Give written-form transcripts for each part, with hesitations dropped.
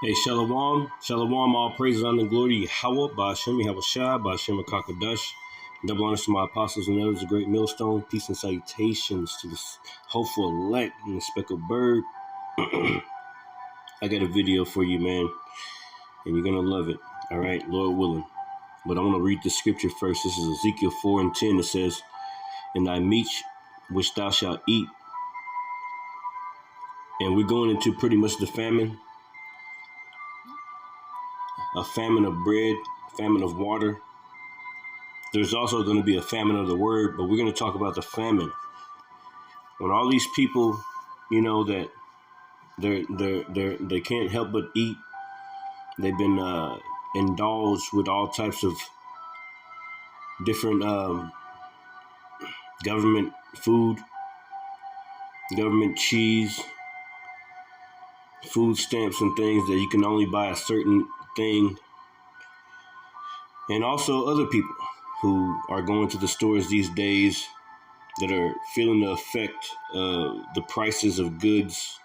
Hey, Shalom, Shalom, all praise honor and glory to Yahweh, Ba'ashem, Yahweh Shai, Ba'ashem, Kakadash. Double honors to my apostles and elders, a great millstone. Peace and salutations to the hopeful elect and the speckled bird. I got a video for you, man, and you're going to love it. All right, Lord willing. But I want to read the scripture first. This is Ezekiel 4:10. It says, "And thy meat which thou shalt eat." And we're going into pretty much the famine, a famine of bread, famine of water. There's also going to be a famine of the word, but we're going to talk about the famine. When all these people, that they can't help but eat. They've been indulged with all types of different government food, government cheese, food stamps and things that you can only buy a certain thing. And also other people who are going to the stores these days that are feeling the effect of the prices of goods.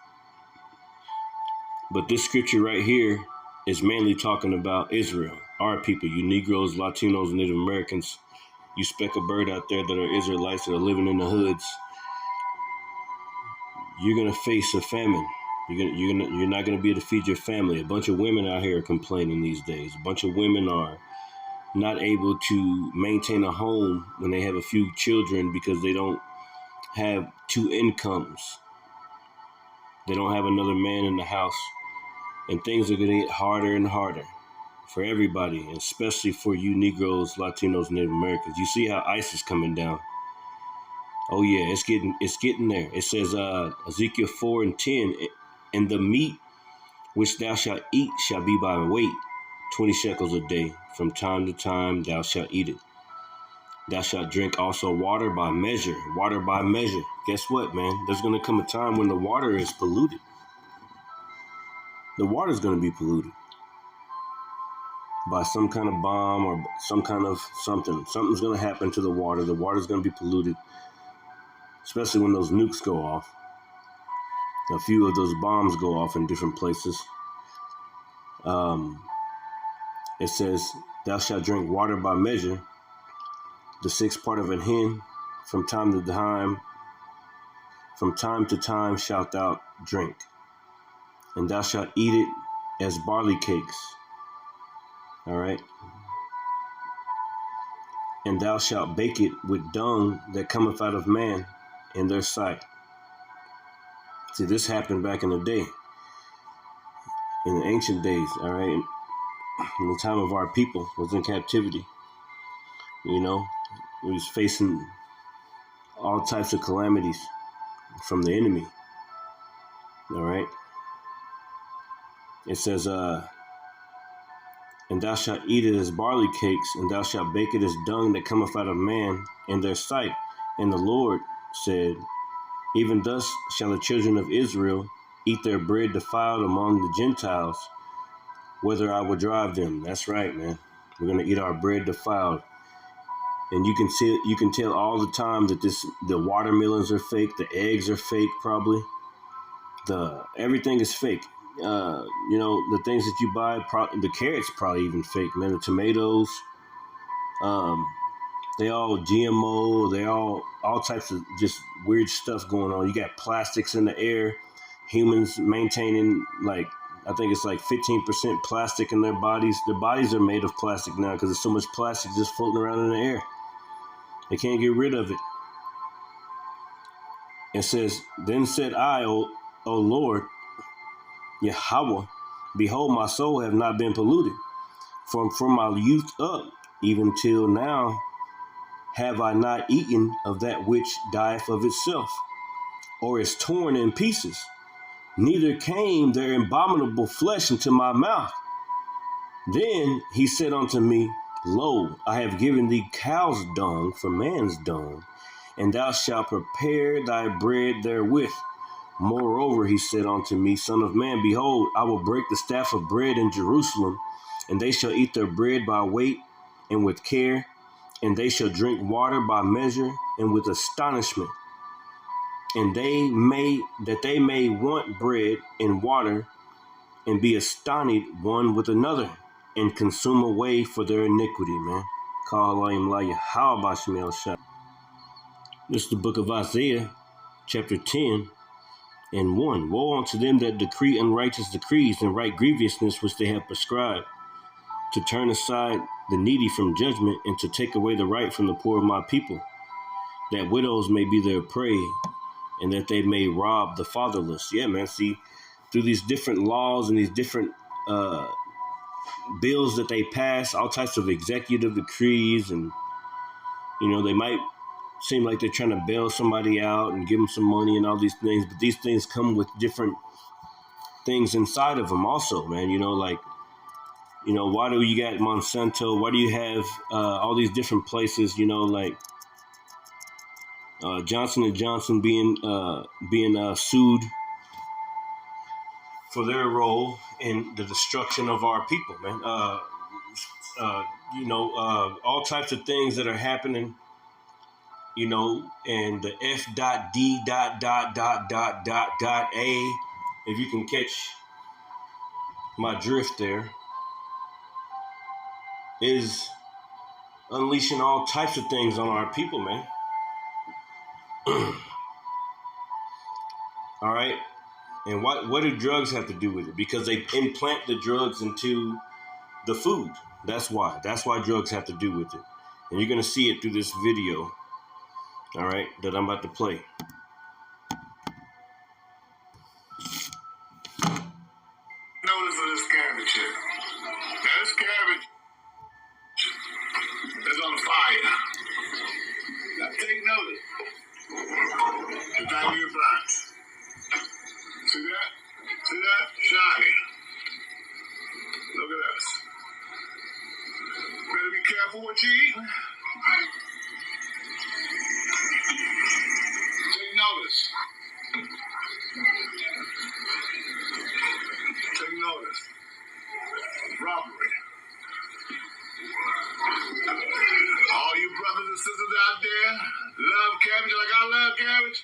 But this scripture right here is mainly talking about Israel, our people, you Negroes, Latinos, Native Americans, you speckled bird out there that are Israelites that are living in the hoods. You're gonna face a famine. You're not gonna be able to feed your family. A bunch of women out here are complaining these days. A bunch of women are not able to maintain a home when they have a few children because they don't have two incomes. They don't have another man in the house. And things are going to get harder and harder for everybody, especially for you Negroes, Latinos, Native Americans. You see how ice is coming down. Oh yeah, it's getting there. It says Ezekiel 4:10, "And the meat which thou shalt eat shall be by weight, 20 shekels a day. From time to time thou shalt eat it. Thou shalt drink also water by measure." Water by measure. Guess what, man? There's going to come a time when the water is polluted. The water is going to be polluted by some kind of bomb or some kind of something. Something's going to happen to the water. The water's going to be polluted, especially when those nukes go off. A few of those bombs go off in different places. It says, "Thou shalt drink water by measure, the sixth part of an hin, from time to time shalt thou drink. And thou shalt eat it as barley cakes." All right. "And thou shalt bake it with dung that cometh out of man in their sight." See, this happened back in the day, in the ancient days, all right? In the time of our people was in captivity. We was facing all types of calamities from the enemy, all right? It says, "And thou shalt eat it as barley cakes, and thou shalt bake it as dung that cometh out of man in their sight. And the Lord said, Even thus shall the children of Israel eat their bread defiled among the Gentiles, whither I will drive them." That's right, man. We're gonna eat our bread defiled. And you can tell all the time that the watermelons are fake, the eggs are fake, probably. Everything is fake. The things that you buy, the carrots probably even fake, man. The tomatoes, they all GMO. They all types of just weird stuff going on. You got plastics in the air. Humans maintaining I think it's like 15% plastic in their bodies. Their bodies are made of plastic now because there's so much plastic just floating around in the air. They can't get rid of it. It says, "Then said I, O Lord, Yahweh, behold, my soul have not been polluted. From my youth up, even till now, have I not eaten of that which dieth of itself, or is torn in pieces. Neither came their abominable flesh into my mouth. Then he said unto me, Lo, I have given thee cow's dung for man's dung, and thou shalt prepare thy bread therewith. Moreover, he said unto me, Son of man, behold, I will break the staff of bread in Jerusalem, and they shall eat their bread by weight and with care, and they shall drink water by measure and with astonishment. And they may want bread and water, and be astonished one with another, and consume away for their iniquity, man. This is the book of Isaiah, chapter 10 and 1. Woe unto them that decree unrighteous decrees and write grievousness which they have prescribed, to turn aside the needy from judgment, and to take away the right from the poor of my people, that widows may be their prey, and that they may rob the fatherless. Yeah, man. See, through these different laws and these different bills that they pass, all types of executive decrees, and they might seem like they're trying to bail somebody out and give them some money and all these things, but these things come with different things inside of them also, man. Why do you got Monsanto? Why do you have all these different places? Like Johnson and Johnson being sued for their role in the destruction of our people, man. All types of things that are happening, and the F.D.A. If you can catch my drift there, is unleashing all types of things on our people, man. All right. And what do drugs have to do with it? Because they implant the drugs into the food. That's why. That's why drugs have to do with it. And you're going to see it through this video, all right, that I'm about to play. Notice of this cabbage here. Now this cabbage is on fire. Now take notice. The time of your burns. See that? See that? Shiny. Look at this. Better be careful what you eat. Take notice. Take notice. Robbery. All you brothers and sisters out there love cabbage like I love cabbage.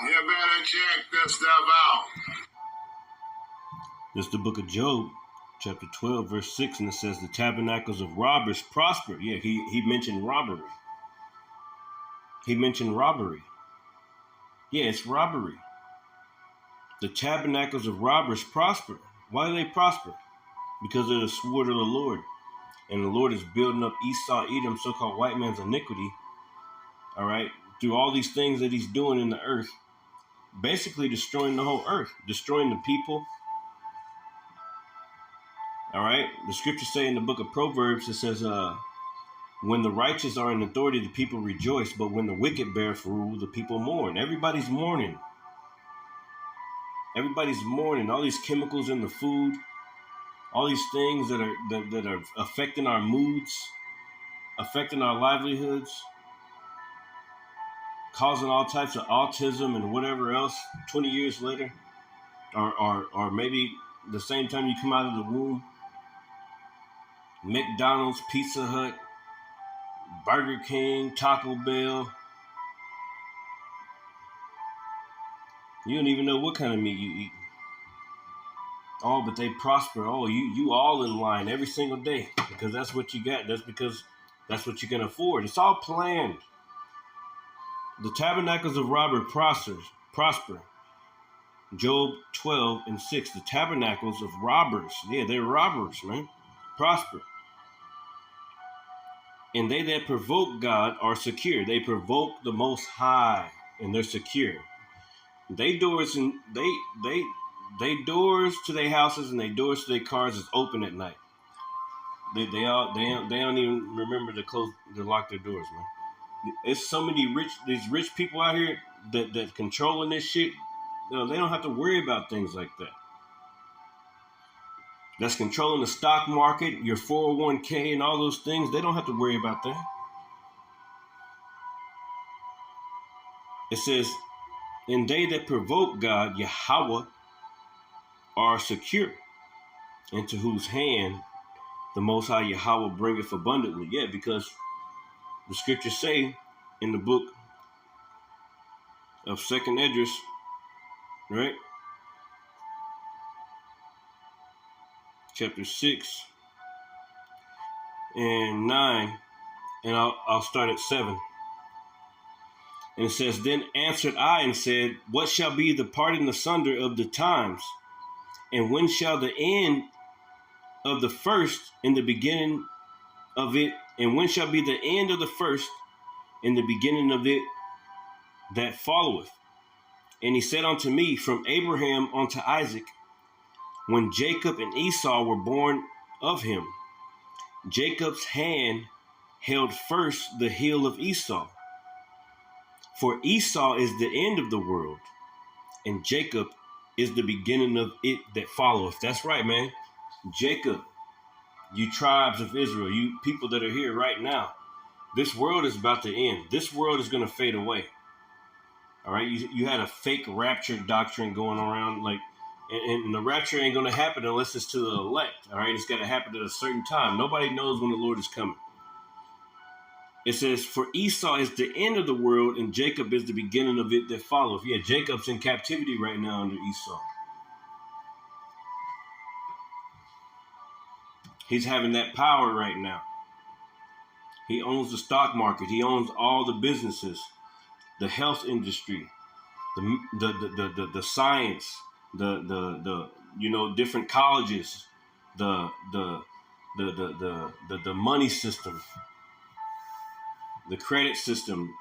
You better check this stuff out. This is the book of Job, chapter 12, verse 6, and it says, the tabernacles of robbers prosper. Yeah, he mentioned robbery. He mentioned robbery. Yeah, it's robbery. The tabernacles of robbers prosper. Why do they prosper? Because of the sword of the Lord. And the Lord is building up Esau, Edom, so-called white man's iniquity. All right. Through all these things that he's doing in the earth. Basically destroying the whole earth. Destroying the people. All right. The scriptures say in the book of Proverbs, it says, when the righteous are in authority, the people rejoice. But when the wicked beareth rule, the people mourn. Everybody's mourning. Everybody's mourning. All these chemicals in the food. All these things that are affecting our moods, affecting our livelihoods, causing all types of autism and whatever else 20 years later, or maybe the same time you come out of the womb. McDonald's, Pizza Hut, Burger King, Taco Bell. You don't even know what kind of meat you eat. Oh, but they prosper. Oh, you all in line every single day because that's what you got. That's because that's what you can afford. It's all planned. The tabernacles of robber prosper. Job 12 and 6. The tabernacles of robbers. Yeah, they're robbers, man. Prosper. And they that provoke God are secure. They provoke the Most High, and they're secure. They doors to their houses and they doors to their cars is open at night. They don't even remember to lock their doors, man. It's so many these rich people out here that controlling this shit. They don't have to worry about things like that. That's controlling the stock market, your 401k, and all those things. They don't have to worry about that. It says, and they that provoke God, Yahweh, are secure, into whose hand the Most High Yahweh bringeth abundantly. Yeah, because the scriptures say in the book of 2nd Esdras, right? chapter 6 and 9, and I'll start at 7. And it says, Then answered I and said, What shall be the parting asunder of the times? And when shall the end of the first in the beginning of it? And when shall be the end of the first in the beginning of it that followeth? And he said unto me, From Abraham unto Isaac, when Jacob and Esau were born of him, Jacob's hand held first the heel of Esau. For Esau is the end of the world, and Jacob is the beginning of it that followeth. That's right, man. Jacob, you tribes of Israel, you people that are here right now, this world is about to end. This world is going to fade away. All right, you had a fake rapture doctrine going around, like, and the rapture ain't going to happen unless it's to the elect. All right, it's got to happen at a certain time. Nobody knows when the Lord is coming. It says, For Esau is the end of the world, and Jacob is the beginning of it that followeth. Yeah, Jacob's in captivity right now under Esau. He's having that power right now. He owns the stock market. He owns all the businesses, the health industry, the science, the different colleges, the money system, the credit system,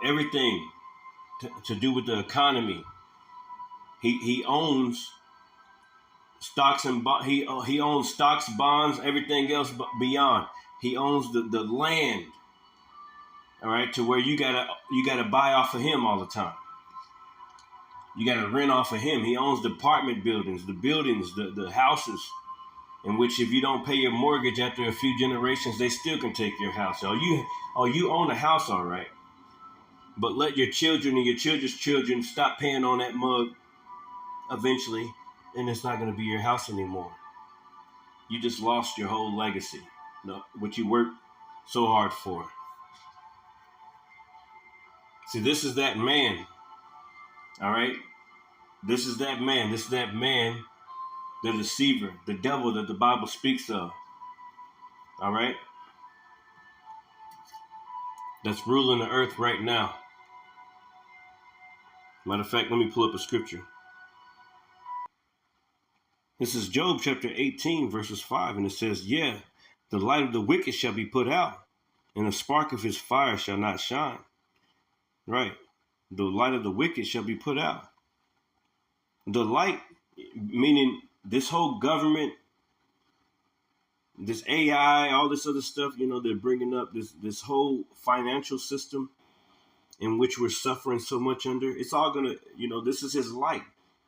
everything to do with the economy. He owns stocks and he owns stocks, bonds, everything else beyond. He owns the land. All right, to where you gotta buy off of him all the time. You gotta rent off of him. He owns the apartment buildings, the houses, in which if you don't pay your mortgage after a few generations, they still can take your house. You own a house, all right. But let your children and your children's children stop paying on that mug eventually, and it's not going to be your house anymore. You just lost your whole legacy, what you worked so hard for. See, this is that man, all right? This is that man, the deceiver, the devil that the Bible speaks of, all right? That's ruling the earth right now. Matter of fact, let me pull up a scripture. This is Job chapter 18, verses 5, and it says, Yeah, the light of the wicked shall be put out, and the spark of his fire shall not shine. Right. The light of the wicked shall be put out. The light, meaning this whole government, this AI, all this other stuff, they're bringing up this whole financial system in which we're suffering so much under. It's all going to, this is his light.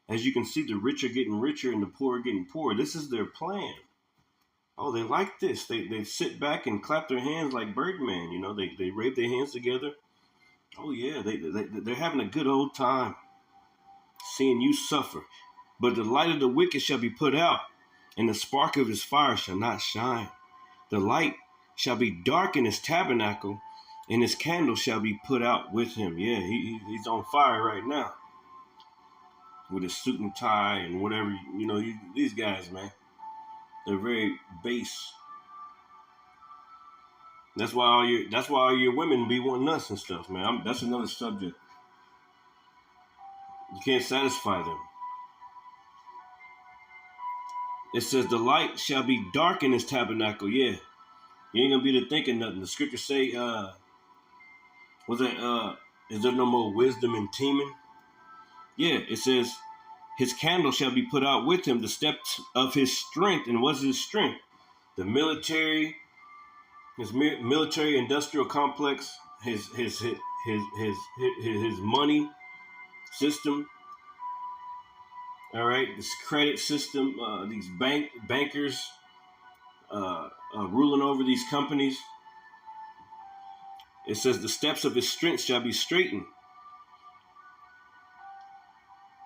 As you can see, the rich are getting richer and the poor are getting poorer. This is their plan. Oh, they like this. They sit back and clap their hands like Birdman. They wave their hands together. Oh, yeah, they're having a good old time seeing you suffer. But the light of the wicked shall be put out, and the spark of his fire shall not shine. The light shall be dark in his tabernacle, and his candle shall be put out with him. Yeah, he's on fire right now with his suit and tie and whatever. These guys, man, they're very base. That's why all your women be wanting us and stuff, man. That's another subject. You can't satisfy them. It says the light shall be dark in his tabernacle. Yeah, you ain't gonna be there thinking nothing. The scriptures say, is there no more wisdom in teeming? Yeah, it says his candle shall be put out with him, the steps of his strength. And what's his strength? The military. His military industrial complex, his money system, all right, this credit system, these bankers ruling over these companies. It says the steps of his strength shall be straightened,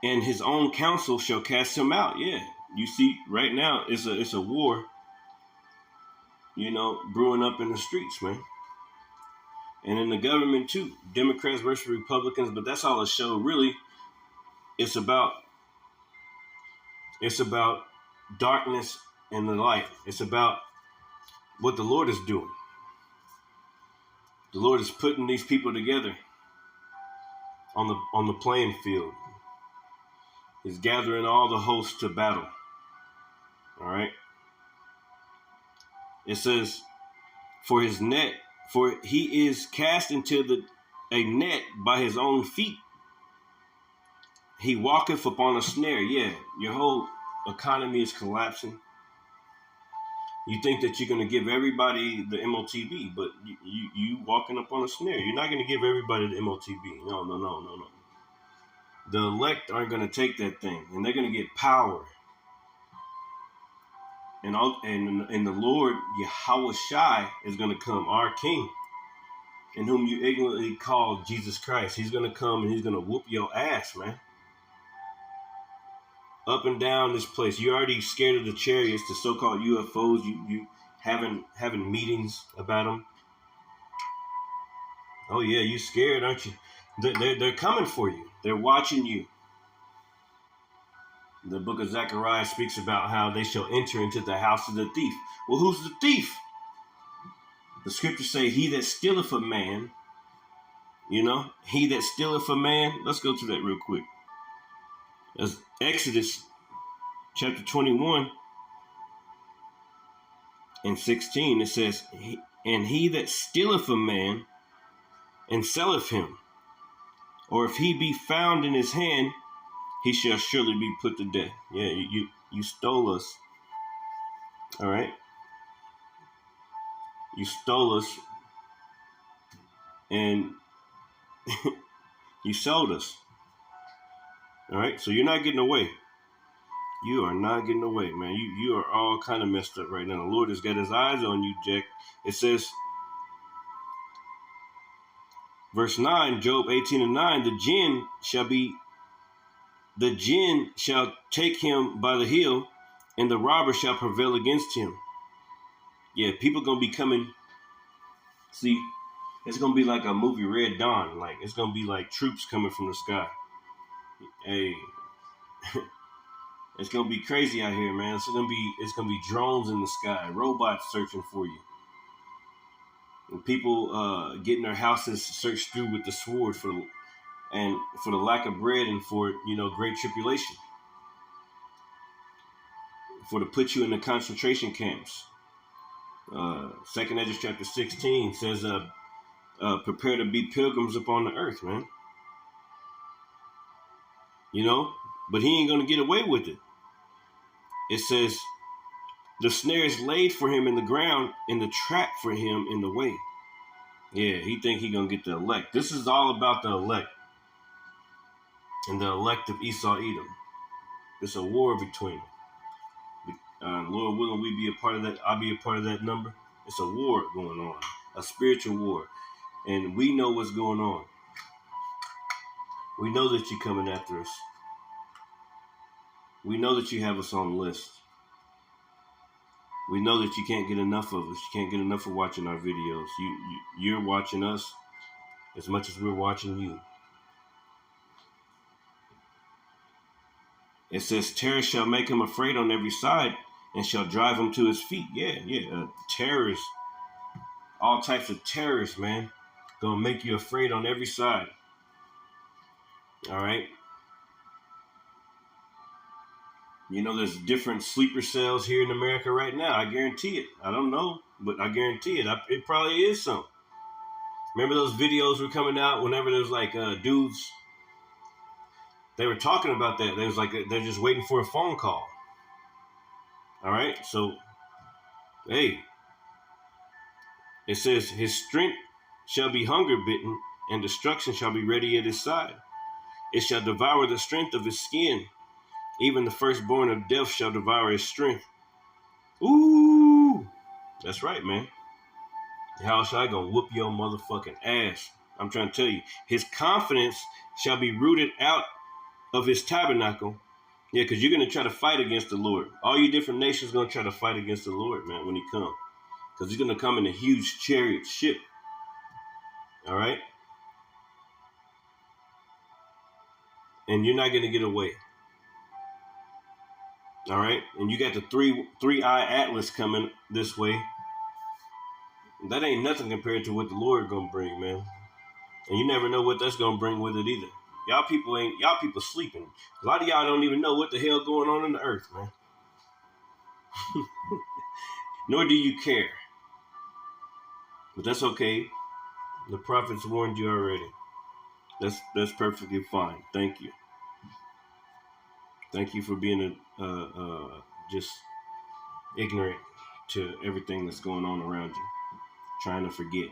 and his own counsel shall cast him out. Yeah, you see, right now it's a war. Brewing up in the streets, man. And in the government too. Democrats versus Republicans, but that's all a show. Really, it's about darkness and the light. It's about what the Lord is doing. The Lord is putting these people together on the playing field. He's gathering all the hosts to battle. All right. It says, for he is cast into a net by his own feet. He walketh upon a snare. Yeah, your whole economy is collapsing. You think that you're going to give everybody the MOTB, but you walking up on a snare. You're not going to give everybody the MOTB. No. The elect aren't going to take that thing, and they're going to get power. And the Lord, Yahweh Shai, is going to come, our King, in whom you ignorantly call Jesus Christ. He's going to come and he's going to whoop your ass, man. Up and down this place. You're already scared of the chariots, the so-called UFOs. You having meetings about them. Oh yeah, you scared, aren't you? They're coming for you. They're watching you. The book of Zechariah speaks about how they shall enter into the house of the thief. Well, who's the thief? The scriptures say, he that stealeth a man, he that stealeth a man. Let's go to that real quick. That's Exodus chapter 21 and 16. It says, and he that stealeth a man and selleth him, or if he be found in his hand, he shall surely be put to death. Yeah, you stole us. All right. You stole us and you sold us. All right. So you're not getting away. You are not getting away, man. You are all kind of messed up right now. The Lord has got his eyes on you, Jack. It says, verse 9, Job 18:9, the jinn shall take him by the heel, and the robber shall prevail against him. Yeah, people gonna be coming. See, it's gonna be like a movie Red Dawn. Like it's gonna be like troops coming from the sky. Hey, it's gonna be crazy out here, man. It's gonna be drones in the sky, robots searching for you, and people getting their houses searched through with the sword for the lack of bread and for great tribulation, for to put you in the concentration camps. Second Esdras chapter 16 says, prepare to be pilgrims upon the earth, man. But he ain't gonna get away with it. It says, the snare is laid for him in the ground, and the trap for him in the way. Yeah, he think he gonna get the elect. This is all about the elect and the elect of Esau Edom. It's a war between them. Lord willing, we be a part of that. I'll be a part of that number. It's a war going on, a spiritual war, and we know what's going on. We know that you're coming after us. We know that you have us on the list. We know that you can't get enough of us. You can't get enough of watching our videos. You're watching us as much as we're watching you. It says, terror shall make him afraid on every side and shall drive him to his feet. Yeah. Terrorists, all types of terrorists, man, gonna make you afraid on every side. All right. There's different sleeper cells here in America right now. I guarantee it. I don't know, but I guarantee it. It probably is some. Remember those videos were coming out whenever there was like dudes. They were talking about that. They was like they're just waiting for a phone call. All right. So, hey, it says his strength shall be hunger bitten, and destruction shall be ready at his side. It shall devour the strength of his skin. Even the firstborn of death shall devour his strength. Ooh, that's right, man. How shall I gonna whoop your motherfucking ass? I'm trying to tell you, his confidence shall be rooted out of his tabernacle. Yeah, because you're gonna try to fight against the Lord. All you different nations gonna try to fight against the Lord, man, when he comes, because he's gonna come in a huge chariot ship. All right, and you're not gonna get away. All right, and you got the three-eye atlas coming this way. That ain't nothing compared to what the Lord gonna bring, man. And you never know what that's gonna bring with it either. Y'all people sleeping. A lot of y'all don't even know what the hell going on in the earth, man. Nor do you care. But that's okay. The prophets warned you already. That's perfectly fine. Thank you. Thank you for being just ignorant to everything that's going on around you. Trying to forget.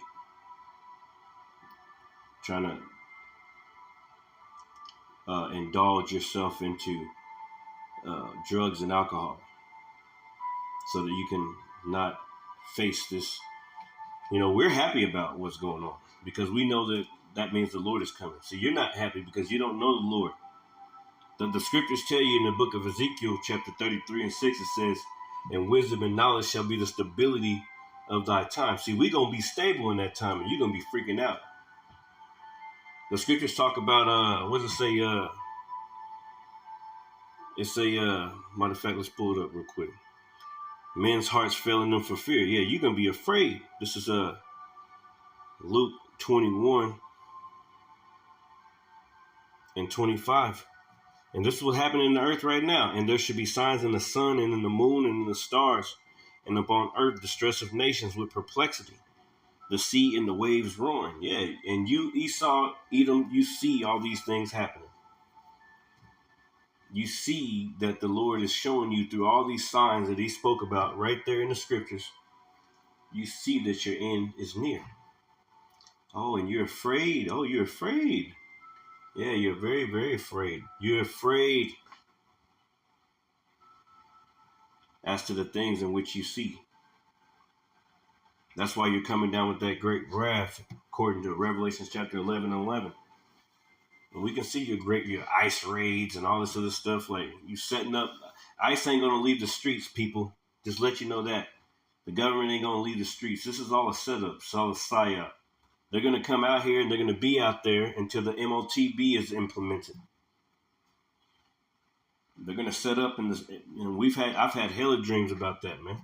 Trying to indulge yourself into drugs and alcohol so that you can not face this. We're happy about what's going on because we know that means the Lord is coming. So you're not happy because you don't know the Lord. The scriptures tell you in the book of Ezekiel chapter 33 and 6, it says, and wisdom and knowledge shall be the stability of thy time. See, we're going to be stable in that time and you're going to be freaking out. The scriptures talk about, what does it say? Matter of fact, let's pull it up real quick. Men's hearts failing them for fear. Yeah, you're going to be afraid. This is Luke 21 and 25. And this is what happened in the earth right now. And there should be signs in the sun and in the moon and in the stars, and upon earth distress of nations with perplexity, the sea and the waves roaring. Yeah, and you, Esau, Edom, you see all these things happening. You see that the Lord is showing you through all these signs that he spoke about right there in the scriptures. You see that your end is near. Oh, and you're afraid. Oh, you're afraid. Yeah, you're very, very afraid. You're afraid as to the things in which you see. That's why you're coming down with that great wrath, according to Revelation chapter 11 and 11. And we can see your ice raids and all this other stuff. Like, you setting up. ICE ain't going to leave the streets, people. Just let you know that. The government ain't going to leave the streets. This is all a setup. It's all a psyop. They're going to come out here and they're going to be out there until the MOTB is implemented. They're going to set up in this. And I've had hella dreams about that, man.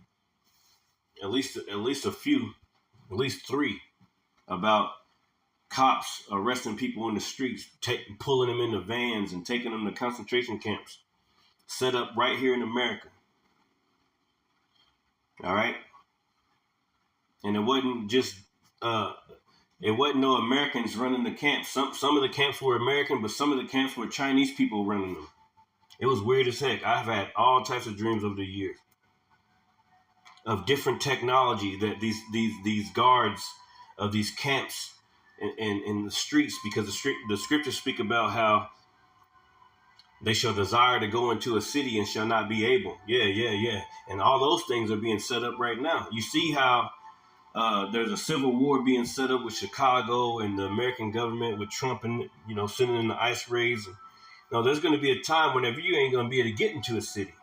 At least a few, at least 3, about cops arresting people in the streets, pulling them into vans and taking them to concentration camps, set up right here in America. All right, and it wasn't no Americans running the camps. Some of the camps were American, but some of the camps were Chinese people running them. It was weird as heck. I've had all types of dreams over the years of different technology that these guards of these camps in the streets, because the scriptures speak about how they shall desire to go into a city and shall not be able. Yeah. And all those things are being set up right now. You see how there's a civil war being set up with Chicago and the American government with Trump and, sending in the ice raids. There's going to be a time whenever you ain't going to be able to get into a city.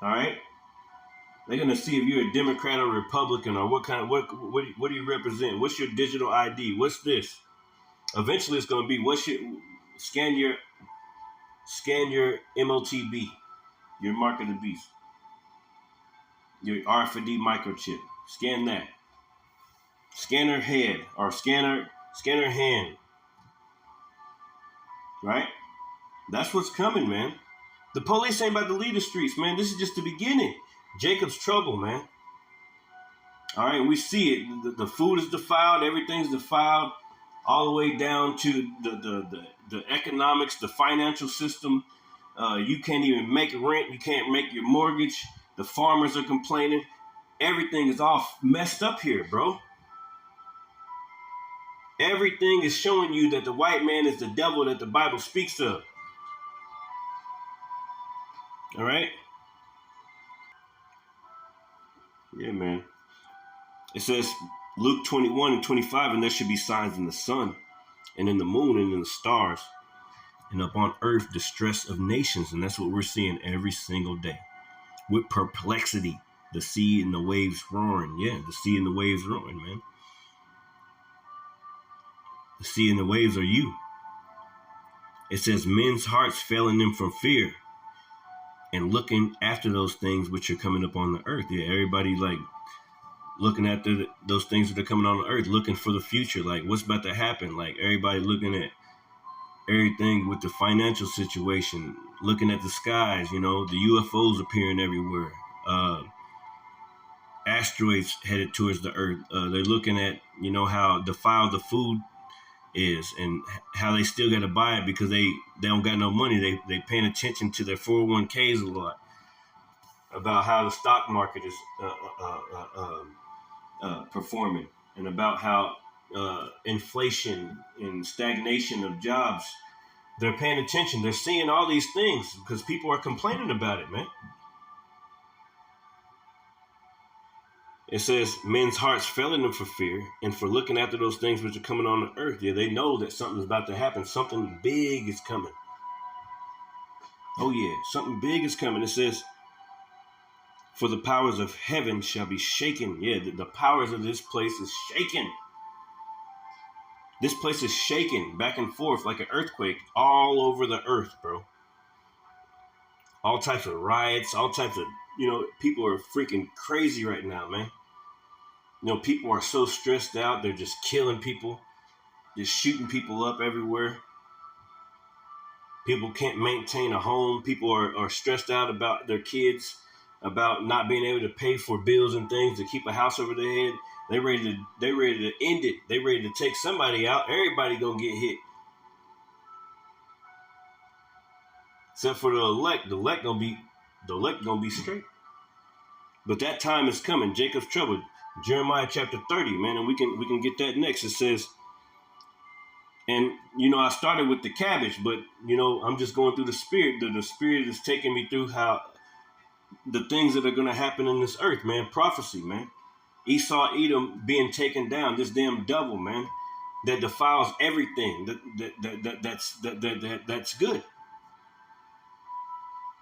All right, they're gonna see if you're a Democrat or Republican or what do you represent? What's your digital ID? What's this? Eventually, it's gonna be scan your MOTB, your mark of the beast, your RFID microchip. Scan that. Scan her head or scan her hand. Right? That's what's coming, man. The police ain't about to leave the streets, man. This is just the beginning. Jacob's trouble, man. All right, we see it. The food is defiled. Everything's defiled, all the way down to the economics, the financial system. You can't even make rent. You can't make your mortgage. The farmers are complaining. Everything is all messed up here, bro. Everything is showing you that the white man is the devil that the Bible speaks of. All right? Yeah, man. It says, Luke 21 and 25, and there should be signs in the sun and in the moon and in the stars, and upon earth distress of nations. And that's what we're seeing every single day. With perplexity, the sea and the waves roaring. Yeah, the sea and the waves roaring, man. The sea and the waves are you. It says men's hearts failing them from fear and looking after those things which are coming up on the earth. Yeah, everybody like looking at those things that are coming on the earth, looking for the future, like what's about to happen. Like everybody looking at everything with the financial situation, looking at the skies, the UFOs appearing everywhere, asteroids headed towards the earth. They're looking at, how defiled the food is and how they still got to buy it because they don't got no money. They paying attention to their 401ks a lot, about how the stock market is performing, and about how inflation and stagnation of jobs. They're paying attention. They're seeing all these things because people are complaining about it, man. It says men's hearts failing them for fear and for looking after those things which are coming on the earth. Yeah, they know that something's about to happen. Something big is coming. Oh yeah, something big is coming. It says, for the powers of heaven shall be shaken. Yeah, the powers of this place is shaken. This place is shaking back and forth like an earthquake all over the earth, bro. All types of riots, all types of, people are freaking crazy right now, man. People are so stressed out. They're just killing people, just shooting people up everywhere. People can't maintain a home. People are stressed out about their kids, about not being able to pay for bills and things to keep a house over their head. They ready to end it. They ready to take somebody out. Everybody gonna get hit, except for the elect. The elect gonna be straight. But that time is coming. Jacob's trouble. Jeremiah chapter 30, man, and we can get that next. It says, and I started with the cabbage, but I'm just going through the spirit. The spirit is taking me through how the things that are gonna happen in this earth, man. Prophecy, man. Esau, Edom being taken down. This damn devil, man, that defiles everything. That's good.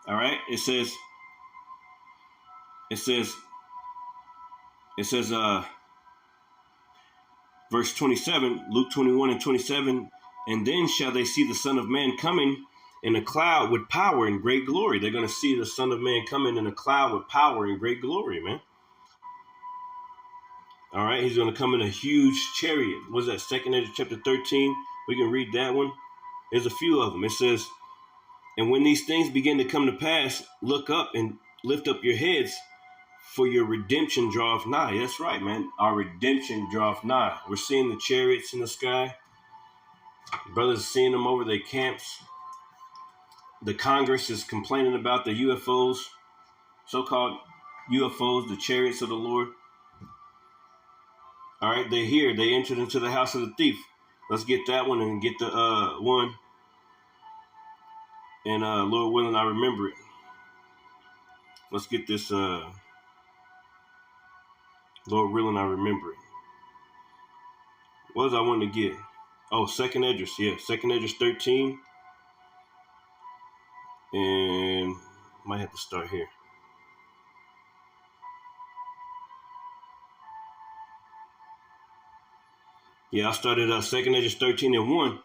All right. It says. Verse 27, Luke 21 and 27, and then shall they see the Son of Man coming in a cloud with power and great glory. They're going to see the Son of Man coming in a cloud with power and great glory, man. All right, he's going to come in a huge chariot. What's that? 2nd Ezra chapter 13. We can read that one. There's a few of them. It says, and when these things begin to come to pass, look up and lift up your heads, for your redemption draweth nigh. That's right, man. Our redemption draweth nigh. We're seeing the chariots in the sky. Brothers seeing them over their camps. The Congress is complaining about the UFOs, so-called UFOs, the chariots of the Lord. All right, they're here. They entered into the house of the thief. Let's get that one and get the one. And Lord willing, I remember it. Let's get this. Lord willing, I remember it. What was I wanting to get? Oh, 2nd Esdras. Yeah, 2nd Esdras 13. And might have to start here. Yeah, I started 2nd Esdras 13 and 1.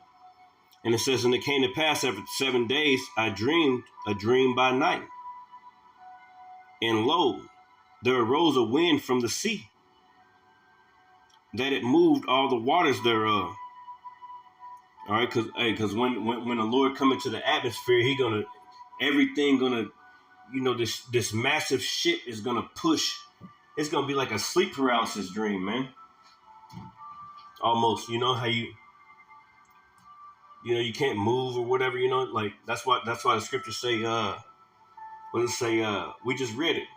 And it says, and it came to pass after 7 days, I dreamed a dream by night. And lo, there arose a wind from the sea, that it moved all the waters thereof. All right, because when the Lord come into the atmosphere, everything gonna, this massive ship is gonna push. It's gonna be like a sleep paralysis dream, man. Almost, how you can't move or whatever, like that's why the scriptures say, what does it say? We just read it.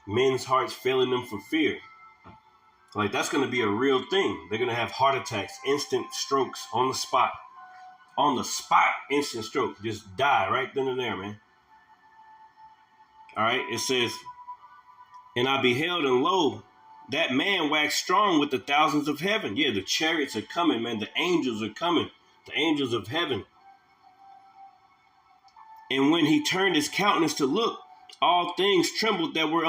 Men's hearts failing them for fear. Like that's going to be a real thing. They're going to have heart attacks, instant strokes on the spot. On the spot, instant stroke. Just die right then and there, man. All right, it says, and I beheld, and lo, that man waxed strong with the thousands of heaven. Yeah, the chariots are coming, man. The angels are coming. The angels of heaven. And when he turned his countenance to look, all things trembled that were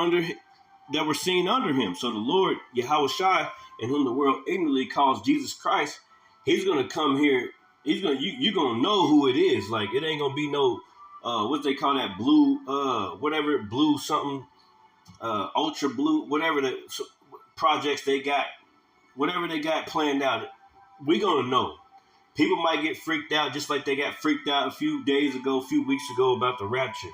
seen under him. So the Lord, Yahushua, in whom the world ignorantly calls Jesus Christ, he's going to come here you're gonna know who it is. Like it ain't gonna be no what they call that blue whatever blue something ultra blue whatever the projects they got, whatever they got planned out. We gonna know. People might get freaked out just like they got freaked out a few days ago, a few weeks ago about the rapture.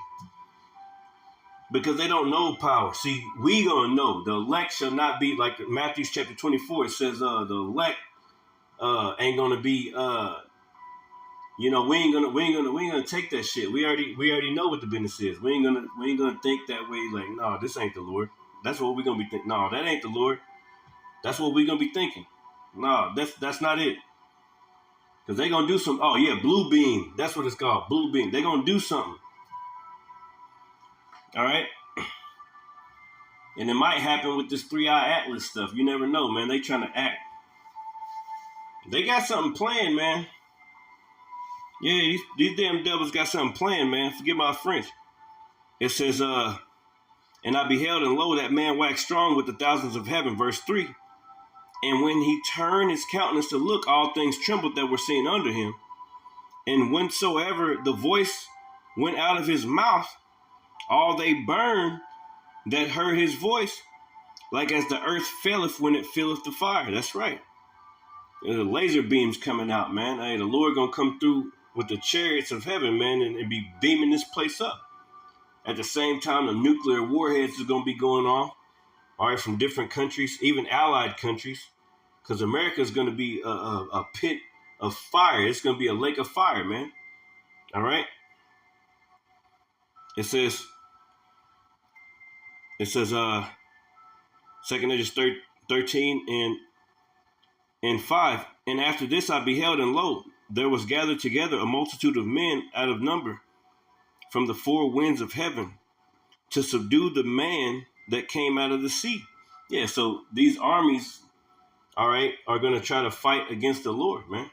Because they don't know power. See, we gonna know. The elect shall not be like Matthew chapter 24. It says the elect ain't gonna be we ain't gonna take that shit. We already know what the business is. We ain't gonna think that way. Like, no, this ain't the Lord. That's what we're gonna be thinking. No, that ain't the Lord. That's what we're gonna be thinking. No, that's not it. Because they gonna do some. Oh yeah, blue beam. That's what it's called. Blue beam. They gonna do something. All right. And it might happen with this 3-eye atlas stuff. You never know, man. They trying to act. They got something planned, man. Yeah, these damn devils got something planned, man. Forgive my French. It says, and I beheld, and lo, that man waxed strong with the thousands of heaven, verse 3. And when he turned his countenance to look, all things trembled that were seen under him. And whensoever the voice went out of his mouth, all they burned that heard his voice, like as the earth faileth when it filleth the fire. That's right. There's the laser beams coming out, man. Hey, the Lord gonna come through with the chariots of heaven, man, and be beaming this place up. At the same time, the nuclear warheads is gonna be going off, all right, from different countries, even allied countries, because America is gonna be a pit of fire. It's gonna be a lake of fire, man. All right. It says, 2 Ezra 13 and 5. And after this I beheld, and lo, there was gathered together a multitude of men out of number from the four winds of heaven to subdue the man that came out of the sea. Yeah, so these armies, all right, are going to try to fight against the Lord, man.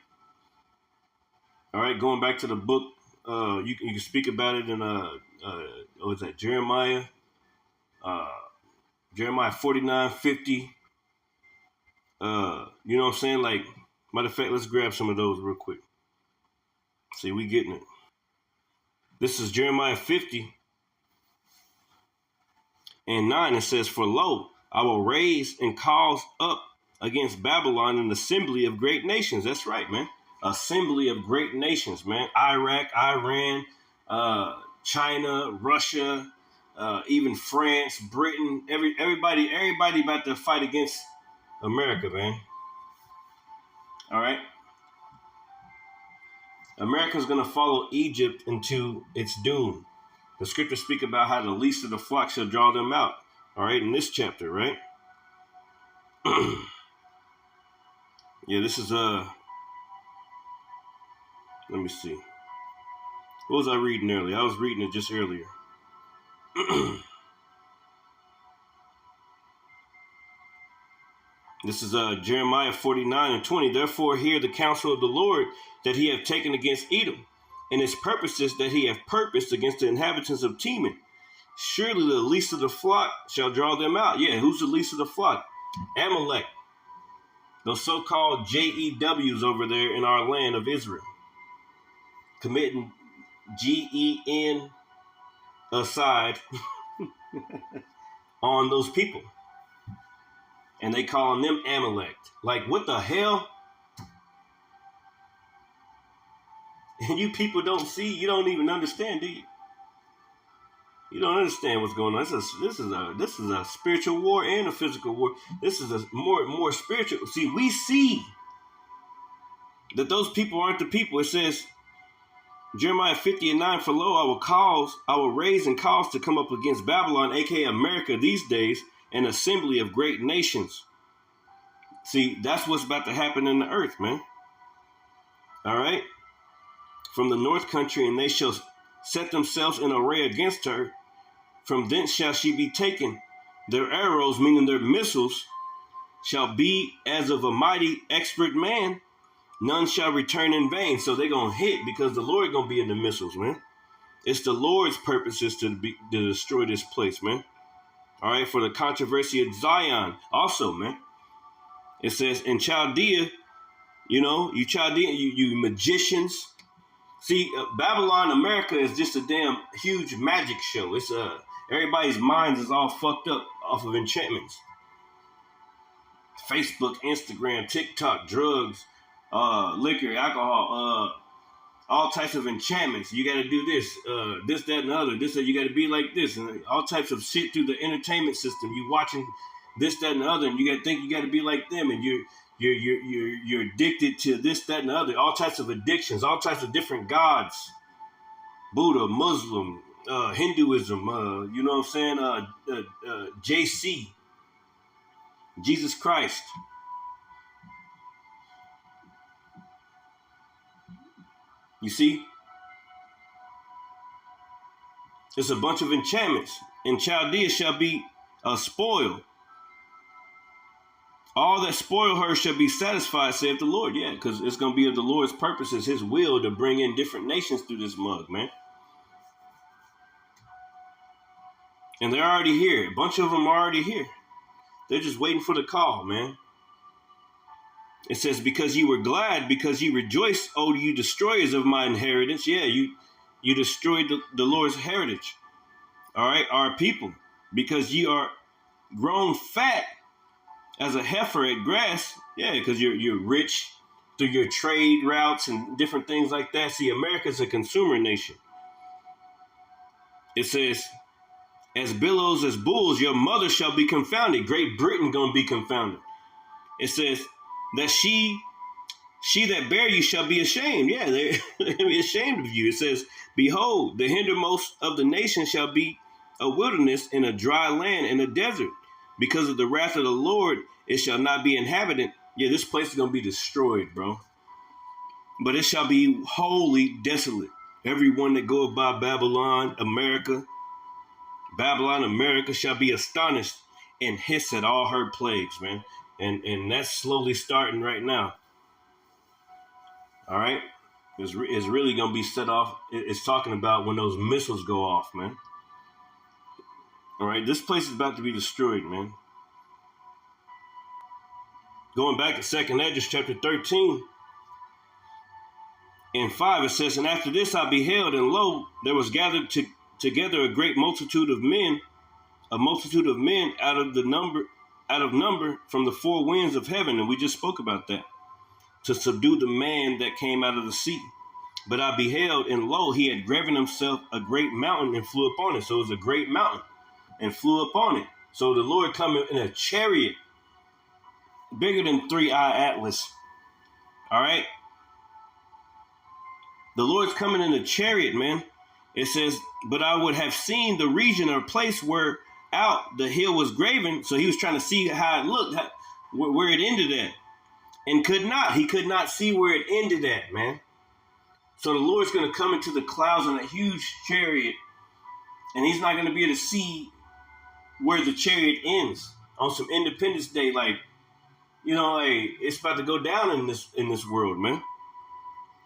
All right, going back to the book, you can speak about it in what was that, Jeremiah 49:50. You know what I'm saying? Like, matter of fact, let's grab some of those real quick. See, we getting it. This is Jeremiah 50 and 9. It says, for lo, I will raise and cause up against Babylon an assembly of great nations. That's right, man. Assembly of great nations, man. Iraq, Iran, China, Russia, even France, Britain, everybody about to fight against America, man. All right. America's going to follow Egypt into its doom. The scriptures speak about how the least of the flock shall draw them out. All right, in this chapter, right? Yeah, this is let me see. What was I reading earlier? I was reading it just earlier. This is Jeremiah 49 and 20. Therefore hear the counsel of the Lord that he hath taken against Edom, and his purposes that he hath purposed against the inhabitants of Teman. Surely the least of the flock shall draw them out. Yeah, who's the least of the flock? Amalek. Those so-called JEWs over there in our land of Israel. Committing GEN aside on those people. And they calling them Amalek. Like, what the hell? And you people don't see, you don't even understand, do you? You don't understand what's going on. This is a spiritual war and a physical war. This is a more spiritual. See, we see that those people aren't the people. It says, Jeremiah 50 and 9, for lo, I will raise and cause to come up against Babylon, aka America, these days, an assembly of great nations. See, that's what's about to happen in the earth, man. All right? From the north country, and they shall set themselves in array against her. From thence shall she be taken. Their arrows, meaning their missiles, shall be as of a mighty expert man. None shall return in vain. So they're going to hit because the Lord going to be in the missiles, man. It's the Lord's purposes to destroy this place, man. All right, for the controversy of Zion also, man. It says, in Chaldea, You know, you Chaldean, you magicians. See, Babylon, America is just a damn huge magic show. It's everybody's minds is all fucked up off of enchantments. Facebook, Instagram, TikTok, drugs, liquor, alcohol, all types of enchantments. You got to do this, this, that, and the other. This, you got to be like this, and all types of shit through the entertainment system. You watching this, that, and the other, and you got to think you got to be like them, and you're addicted to this, that, and the other. All types of addictions, all types of different gods. Buddha, Muslim, Hinduism. You know what I'm saying? JC, Jesus Christ. You see? It's a bunch of enchantments. And Chaldea shall be a spoil. All that spoil her shall be satisfied, saith the Lord. Yeah, because it's going to be of the Lord's purposes, his will, to bring in different nations through this mug, man. And they're already here. A bunch of them are already here. They're just waiting for the call, man. It says, because you were glad, because you rejoiced, O you destroyers of my inheritance. Yeah, you destroyed the Lord's heritage. All right, our people. Because you are grown fat as a heifer at grass. Yeah, because you're rich through your trade routes and different things like that. See, America's a consumer nation. It says, as billows as bulls, your mother shall be confounded. Great Britain gonna be confounded. It says that she that bear you shall be ashamed. Yeah, they'll be ashamed of you. It says, behold, the hindermost of the nations shall be a wilderness and a dry land and a desert. Because of the wrath of the Lord, it shall not be inhabited. Yeah, this place is gonna be destroyed, bro. But it shall be wholly desolate. Everyone that goeth by Babylon, America shall be astonished and hiss at all her plagues, man. And that's slowly starting right now. All right? It's really going to be set off. It's talking about when those missiles go off, man. All right? This place is about to be destroyed, man. Going back to 2nd Esdras chapter 13 and 5, it says, and after this I beheld, and lo, there was gathered together a great multitude of men, out of number from the four winds of heaven. And we just spoke about that, to subdue the man that came out of the sea. But I beheld, and lo, he had graven himself a great mountain and flew upon it. So it was a great mountain and flew upon it. So the Lord coming in a chariot bigger than 3i Atlas. All right. The Lord's coming in a chariot, man. It says, but I would have seen the region or place where out the hill was graven. So he was trying to see how it looked, where it ended at, and could not. He could not see where it ended at, man. So the Lord's going to come into the clouds on a huge chariot, and he's not going to be able to see where the chariot ends on some Independence Day. Like, you know, like it's about to go down in this world, man.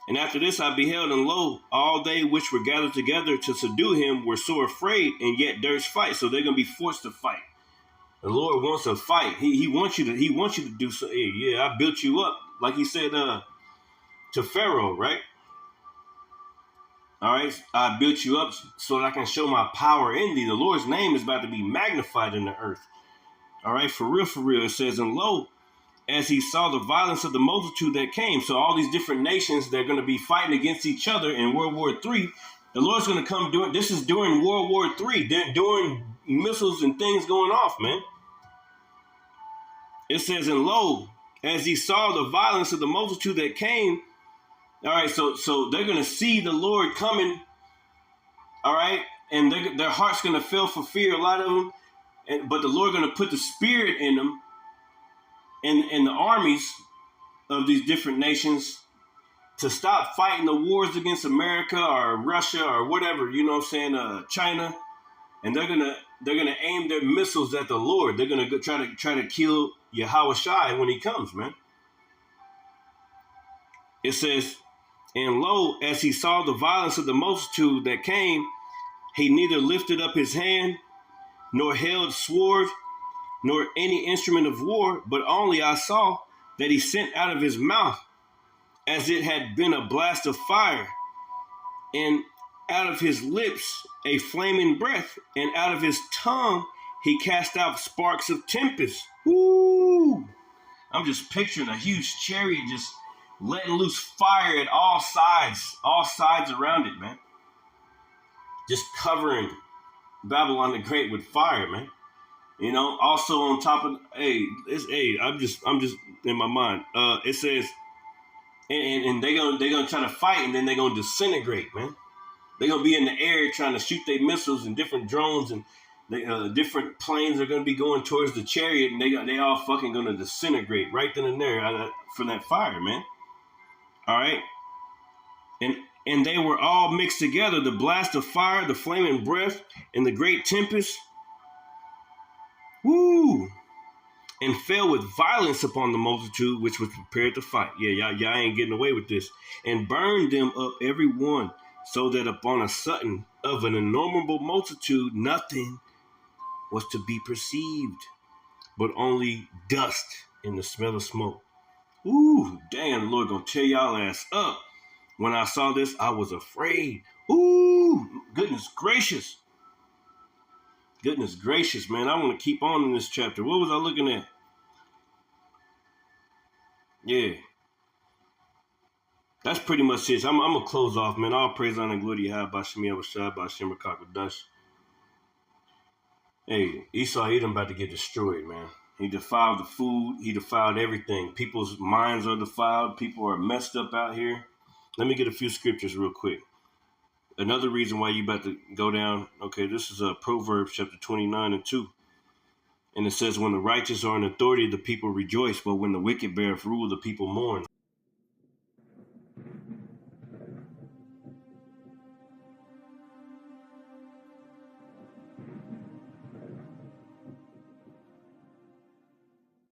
And after this I beheld, and lo, all they which were gathered together to subdue him were sore afraid, and yet durst fight. So they're gonna be forced to fight. The Lord wants to fight. He wants you to do so. Hey, yeah, I built you up, like he said to Pharaoh, right? All right, I built you up so that I can show my power in thee. The Lord's name is about to be magnified in the earth. All right, for real. It says, and lo, as he saw the violence of the multitude that came. So all these different nations, they're going to be fighting against each other in World War III. The Lord's going to come this is during World War III, during missiles and things going off, man. It says, and lo, as he saw the violence of the multitude that came. All right, so they're going to see the Lord coming. All right, and their heart's going to fill for fear, a lot of them. But the Lord going to put the spirit in them. And the armies of these different nations to stop fighting the wars against America or Russia or whatever, you know what I'm saying, China, and they're gonna aim their missiles at the Lord. They're gonna try to kill Yahweh Shai when he comes, man. It says, and lo, as he saw the violence of the multitude that came, he neither lifted up his hand nor held sword, nor any instrument of war, but only I saw that he sent out of his mouth as it had been a blast of fire, and out of his lips a flaming breath, and out of his tongue he cast out sparks of tempest. Woo! I'm just picturing a huge chariot just letting loose fire at all sides around it, man. Just covering Babylon the Great with fire, man. You know, also on top of I'm just in my mind. It says, and they're gonna try to fight, and then they're gonna disintegrate, man. They're gonna be in the air trying to shoot their missiles and different drones, and different planes are gonna be going towards the chariot, and they all fucking gonna disintegrate right then and there from that fire, man. All right, and they were all mixed together: the blast of fire, the flaming breath, and the great tempest. Woo! And fell with violence upon the multitude which was prepared to fight. Yeah, y'all ain't getting away with this. And burned them up every one, so that upon a sudden of an innumerable multitude nothing was to be perceived, but only dust and the smell of smoke. Ooh, damn, the Lord gonna tear y'all ass up. When I saw this, I was afraid. Ooh, goodness gracious. Goodness gracious, man. I want to keep on in this chapter. What was I looking at? Yeah. That's pretty much it. I'm going to close off, man. All praise, honor, and glory to Yahweh, Bashim Yahushua, Bashim Rakakadash. Hey, Esau Edom about to get destroyed, man. He defiled the food. He defiled everything. People's minds are defiled. People are messed up out here. Let me get a few scriptures real quick. Another reason why you about to go down. Okay, this is Proverbs chapter 29:2. And it says, when the righteous are in authority, the people rejoice. But when the wicked beareth rule, the people mourn.